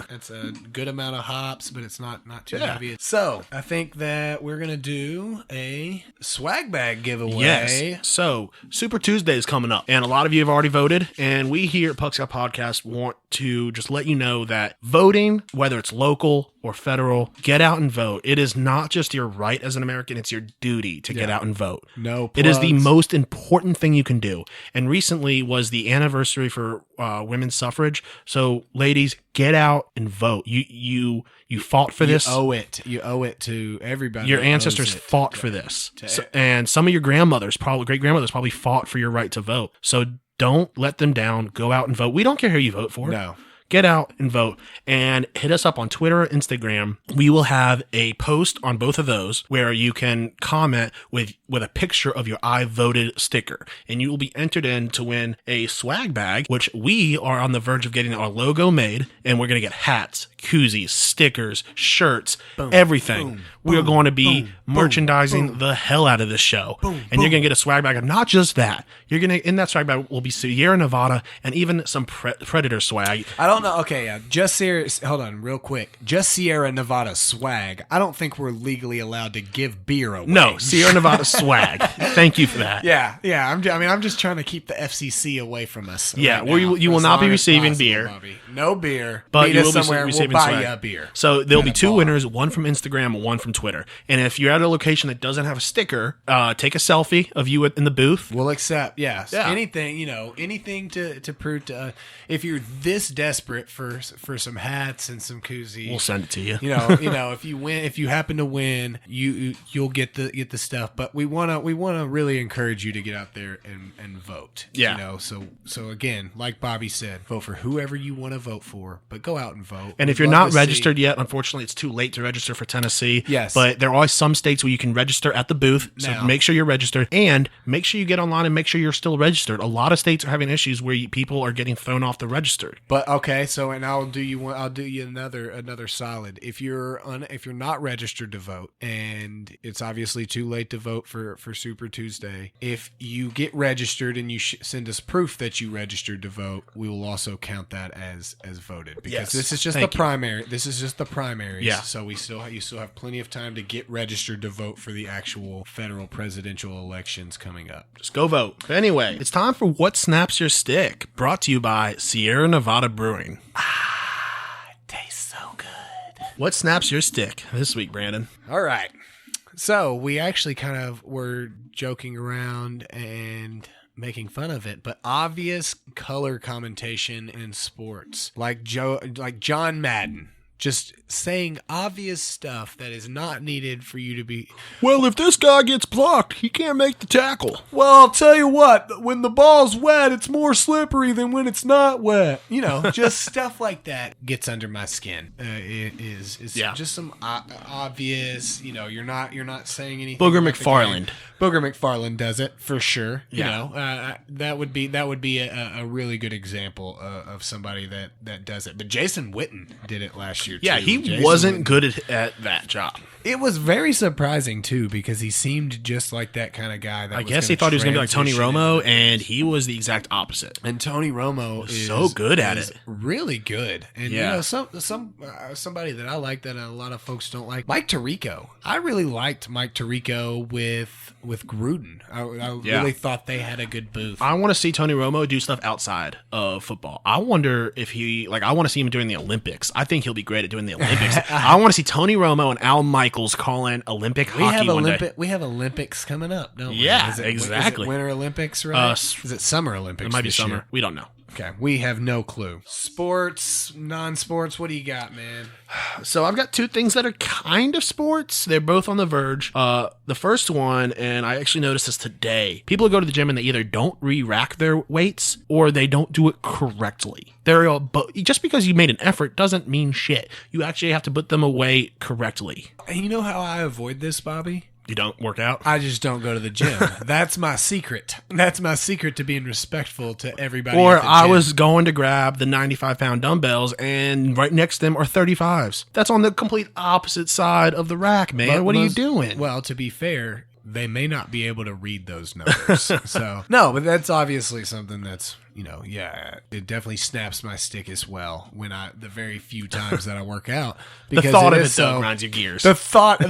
B: It's a good amount of hops, but it's not too heavy. So I think that we're gonna do a swag bag giveaway.
A: Yes. So Super Tuesday is coming up, and a lot of you have already voted. And we here at Puck Scout Podcast want to just let you know that voting, whether it's local or federal, get out and vote. It is not just your right as an American; it's your duty to get out and vote.
B: No plugs.
A: It is the most important thing you can do. And recently was the anniversary for women's suffrage. So, ladies, get out and vote. You fought for this.
B: You owe it to everybody.
A: Your ancestors fought for this. And some of your great-grandmothers probably fought for your right to vote. So don't let them down. Go out and vote. We don't care who you vote for.
B: No.
A: Get out and vote, and hit us up on Twitter or Instagram. We will have a post on both of those where you can comment with a picture of your I voted sticker, and you will be entered in to win a swag bag, which we are on the verge of getting our logo made, and we're going to get hats, koozies, stickers, shirts, everything. We are going to be merchandising the hell out of this show, and you're going to get a swag bag. And not just that, in that swag bag will be Sierra Nevada and even some Predator swag.
B: I don't know. Okay, yeah. Hold on, real quick. Just Sierra Nevada swag. I don't think we're legally allowed to give beer away.
A: No, Sierra Nevada swag. Thank you for that.
B: Yeah. I'm just trying to keep the FCC away from us.
A: Yeah, right you will not be receiving beer.
B: Bobby. No beer.
A: But
B: meet
A: you
B: us
A: will
B: somewhere.
A: be receiving
B: we'll buy
A: swag.
B: you a beer.
A: So there'll be 2 winners, one from Instagram and one from Twitter. And if you're at a location that doesn't have a sticker, take a selfie of you in the booth.
B: We'll accept. Yeah. Anything. Anything to prove to. If you're this desperate for some hats and some koozies,
A: we'll send it to you.
B: If you happen to win, you'll get the stuff. But we wanna really encourage you to get out there and vote.
A: Yeah.
B: So again, like Bobby said, vote for whoever you want to vote for, but go out and vote.
A: And if you're not registered yet, unfortunately, it's too late to register for Tennessee.
B: Yes.
A: But there are some states where you can register at the booth. So make sure you're registered, and make sure you get online and make sure you're still registered. A lot of states are having issues where people are getting thrown off the registered.
B: But okay, so and I'll do you another solid. If you're not registered to vote, and it's obviously too late to vote for Super Tuesday, if you get registered and you send us proof that you registered to vote, we will also count that as voted, because this is just primary. This is just the primaries.
A: Yeah.
B: So you still have plenty of time to get registered to vote for the actual federal presidential elections coming up.
A: Just go vote. But anyway, it's time for What Snaps Your Stick, brought to you by Sierra Nevada Brewing.
B: It tastes so good.
A: What snaps your stick this week, Brandon?
B: All right. So we actually kind of were joking around and making fun of it, but obvious color commentation in sports, like John Madden. just saying obvious stuff that is not needed for you to be.
A: Well, if this guy gets blocked, he can't make the tackle.
B: Well, I'll tell you what, when the ball's wet, it's more slippery than when it's not wet. You know, just stuff like that gets under my skin. It is just some obvious, you know, you're not saying anything.
A: Booger McFarland.
B: Booger McFarland does it for sure. You know, that would be a really good example of somebody that does it. But Jason Witten did it last year too.
A: Yeah, he
B: Jason
A: wasn't good at that job.
B: It was very surprising too because he seemed just like that kind of guy. That
A: I guess he thought he was going to be like Tony Romo, and he was the exact opposite.
B: And Tony Romo is
A: so good at it,
B: really good. And you know, somebody that I like that a lot of folks don't like, Mike Tirico. I really liked Mike Tirico with Gruden. I really thought they had a good booth.
A: I want to see Tony Romo do stuff outside of football. I wonder if I want to see him doing the Olympics. I think he'll be great at doing the Olympics. I want to see Tony Romo and Al Michaels calling Olympic hockey one day.
B: We have Olympics coming up, don't we?
A: Yeah, exactly.
B: Is it Winter Olympics, right? Is it Summer Olympics?
A: It might be summer.
B: Year?
A: We don't know.
B: Okay, we have no clue. Sports, non-sports, what do you got, man?
A: So I've got two things that are kind of sports. They're both on the verge. The first one, and I actually noticed this today, people go to the gym and they either don't re-rack their weights or they don't do it correctly. But just because you made an effort doesn't mean shit. You actually have to put them away correctly.
B: And you know how I avoid this, Bobby?
A: You don't work out?
B: I just don't go to the gym. That's my secret. That's my secret to being respectful to everybody.
A: Or I was going to grab the 95-pound dumbbells, and right next to them are 35s. That's on the complete opposite side of the rack, man. What are you doing?
B: Well, to be fair, they may not be able to read those numbers. So no, but that's obviously something that's, you know, it definitely snaps my stick as well when the very few times that I work out. Because
A: the thought of it though grinds your gears.
B: The thought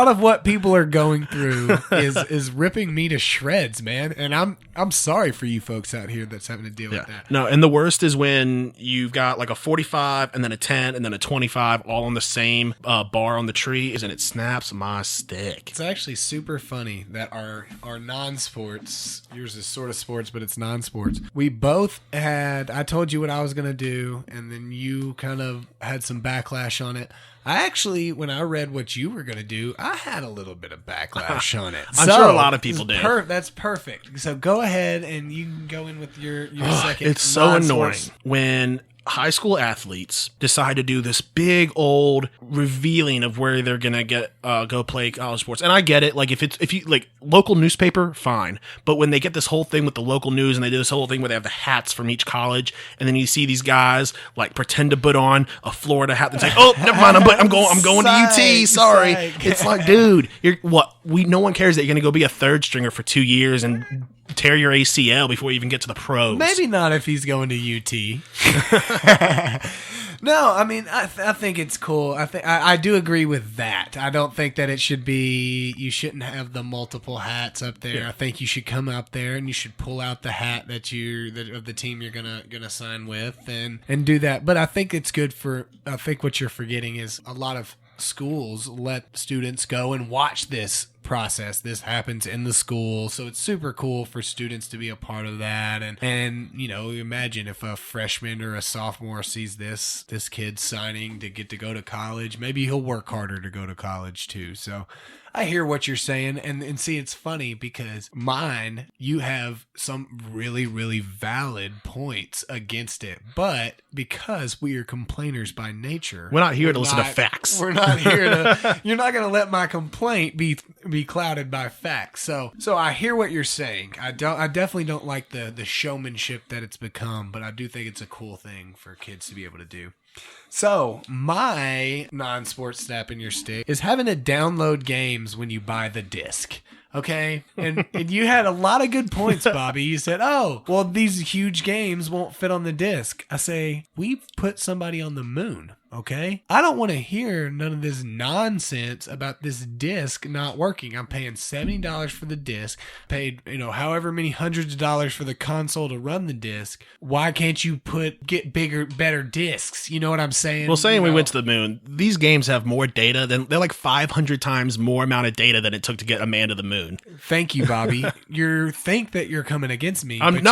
B: of what people are going through is ripping me to shreds, man. And I'm sorry for you folks out here that's having to deal with that.
A: No, and the worst is when you've got like a 45 and then a 10 and then a 25 all on the same bar on the tree, and it snaps my stick.
B: It's actually super funny that our non-sports, yours is sort of sports, but it's non-sports. We both I told you what I was going to do, and then you kind of had some backlash on it. I actually, when I read what you were going to do, I had a little bit of backlash on it.
A: I'm sure a lot of people do.
B: That's perfect. So go ahead and you can go in with your second.
A: It's so annoying when high school athletes decide to do this big old revealing of where they're gonna go play college sports. And I get it, like if you like local newspaper, fine, but when they get this whole thing with the local news and they do this whole thing where they have the hats from each college, and then you see these guys like pretend to put on a Florida hat and say, oh, never mind, I'm going to UT, sorry. It's like, dude, no one cares that you're gonna go be a third stringer for 2 years and tear your ACL before you even get to the pros.
B: Maybe not if he's going to UT. No, I mean, I think it's cool. I do agree with that. I don't think that it should be, you shouldn't have the multiple hats up there. Yeah. I think you should come out there and you should pull out the hat of the team you're gonna sign with and do that. But I think it's good I think what you're forgetting is a lot of schools let students go and watch this process. This happens in the school, so it's super cool for students to be a part of that. And you know, imagine if a freshman or a sophomore sees this kid signing to get to go to college, maybe he'll work harder to go to college too. So I hear what you're saying, and see, it's funny because you have some really, really valid points against it, but because we are complainers by nature,
A: we're not here to listen to facts.
B: We're not here to. You're not going to let my complaint be clouded by facts. So I hear what you're saying. I definitely don't like the showmanship that it's become, but I do think it's a cool thing for kids to be able to do. So, my non-sports snap in your stick is having to download games when you buy the disc. Okay? And you had a lot of good points, Bobby. You said, oh, well, these huge games won't fit on the disc. I say, we've put somebody on the moon. Okay? I don't want to hear none of this nonsense about this disc not working. I'm paying $70 for the disc, paid, however many hundreds of dollars for the console to run the disc. Why can't you get bigger, better discs? You know what I'm saying?
A: Well, saying we went to the moon, these games have more data they're like 500 times more amount of data than it took to get a man to the moon.
B: Thank you, Bobby. You think that you're coming against me.
A: I'm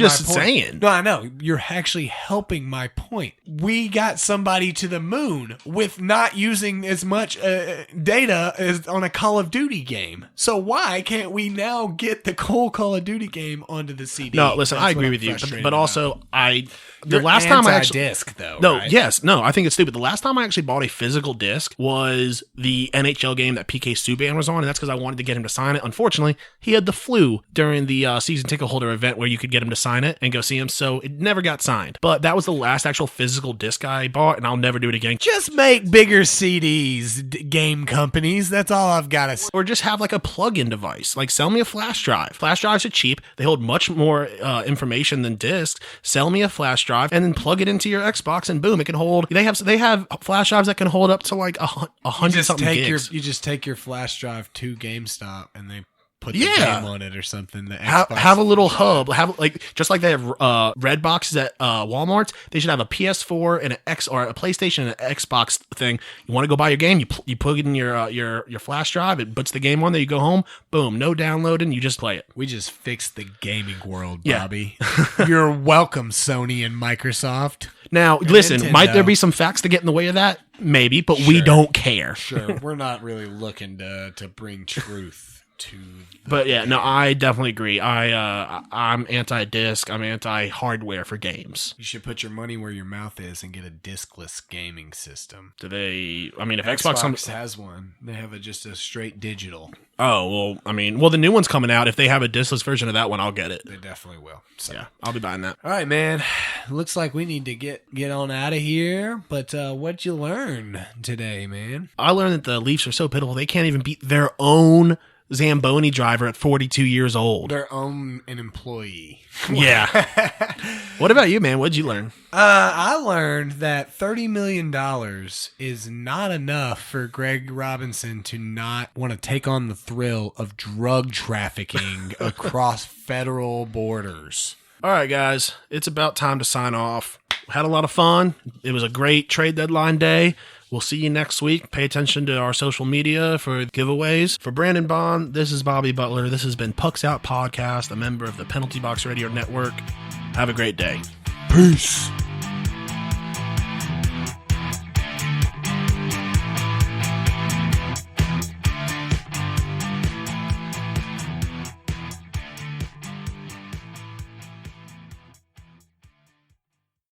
A: just saying.
B: No, I know. You're actually helping my point. We got somebody everybody to the moon with not using as much data as on a Call of Duty game. So why can't we now get the whole Call of Duty game onto the CD?
A: No, listen, I agree with you, but also the last time I actually
B: disc though.
A: No,
B: right?
A: yes, no, I think it's stupid. The last time I actually bought a physical disc was the NHL game that PK Subban was on, and that's because I wanted to get him to sign it. Unfortunately, he had the flu during the season ticket holder event where you could get him to sign it and go see him, so it never got signed. But that was the last actual physical disc I bought, and I'll never do it again.
B: Just make bigger CDs, game companies. That's all I've got to say.
A: Or just have like a plug-in device. Like, sell me a flash drive. Flash drives are cheap. They hold much more information than discs. Sell me a flash drive and then plug it into your Xbox, and boom, it can hold. They have flash drives that can hold up to like 100 something gigs.
B: You just take your flash drive to GameStop and they put the game on it or something. The
A: have a little hub. Have like just like they have red boxes at Walmart. They should have a PS4 and an X or a PlayStation and an Xbox thing. You want to go buy your game? You plug it in your flash drive. It puts the game on there. You go home. Boom. No downloading. You just play it.
B: We just fixed the gaming world, Bobby. You're welcome, Sony and Microsoft.
A: Now, listen, Nintendo. Might there be some facts to get in the way of that? Maybe, but we don't care.
B: Sure, we're not really looking to bring truth to.
A: But yeah, no, I definitely agree. I'm anti-disc. I'm anti-hardware for games.
B: You should put your money where your mouth is and get a discless gaming system.
A: Do they? I mean, if
B: Xbox has one, they have just a straight digital.
A: Oh well, I mean, the new one's coming out. If they have a discless version of that one, I'll get it.
B: They definitely will. So.
A: Yeah, I'll be buying that.
B: All right, man. Looks like we need to get on out of here. But what'd you learn today, man?
A: I learned that the Leafs are so pitiful they can't even beat their own Zamboni driver at 42 years old.
B: Their own an employee.
A: Yeah. What about you, man? What'd you learn?
B: I learned that $30 million is not enough for Greg Robinson to not want to take on the thrill of drug trafficking across federal borders.
A: All right, guys. It's about time to sign off. Had a lot of fun. It was a great trade deadline day. We'll see you next week. Pay attention to our social media for giveaways. For Brandon Bond, this is Bobby Butler. This has been Pucks Out Podcast, a member of the Penalty Box Radio Network. Have a great day.
B: Peace.